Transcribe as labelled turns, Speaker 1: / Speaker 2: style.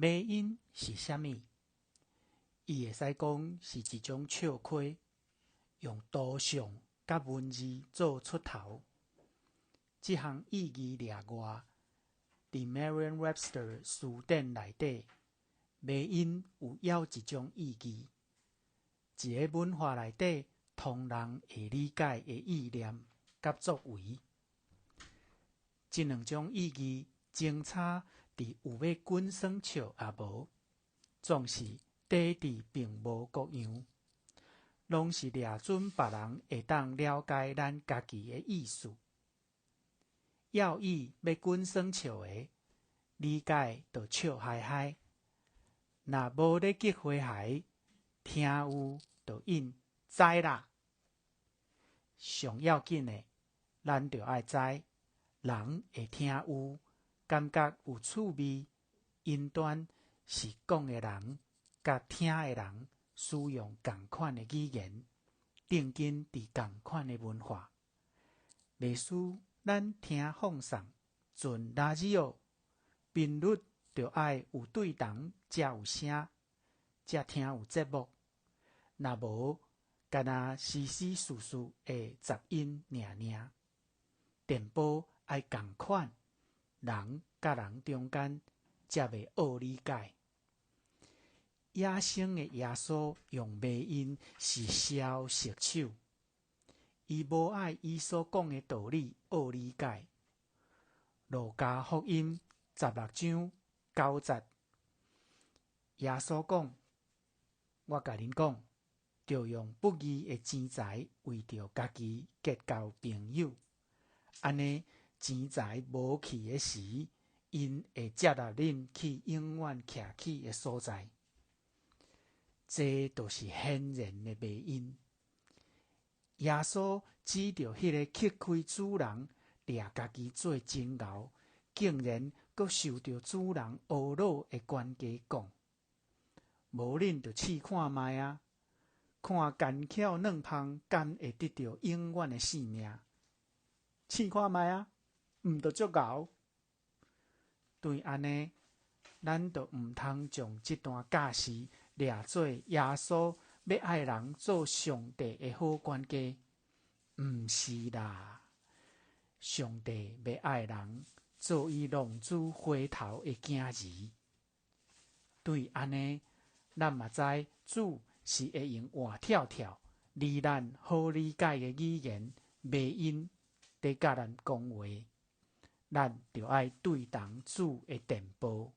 Speaker 1: 马音是啥物？伊会使讲是一种笑亏，用图像甲文字做出头。这项意义掠外，伫 Merriam-Webster 词典内底，马音有要一种意义，一个文化内底通人会理解的意念甲作为。这两种意义争吵伫有要滚算笑也无，总是底伫并无各样，拢是掠准别人会当了解咱家己的意思。要意要滚算笑的，理解就笑嗨嗨；若无咧激花嗨，听有就应知啦。上要紧的，咱就爱知。人会听有，感觉有趣味，因端是讲的人甲听的人使用同款的语言，定根伫同款的文化。袂使咱听放送，纯垃圾哦。频率就爱有对同，才有声，才听有节目。若无，干那丝丝丝丝的杂音尔尔。电波爱同款，人甲人中间才袂恶理解。野生的耶稣用迷音是消食手，伊无爱伊所讲的道理恶理解。路加福音16章9节，耶稣讲：我甲恁讲，着用不义的钱财为着家己结交朋友，安尼钱财无去的时，因会接纳恁去永远徛起的所在。这就是显然的迷因。耶稣指着迄个乞开主人，掠家己做真牛，竟然阁受到主人懊恼的冤家讲：无恁就试看卖啊，看干巧软芳敢会得到永远的性命？试看卖啊，毋就足牛？对安尼，咱就毋通将这段假释掠做耶稣要爱人做上帝的好管家，毋是啦。上帝要爱人做伊浪子回头的囝儿。对安尼，咱嘛知主是会用活跳跳、离咱好理解的语言、迷音在甲咱讲话，咱就爱对同主的电波。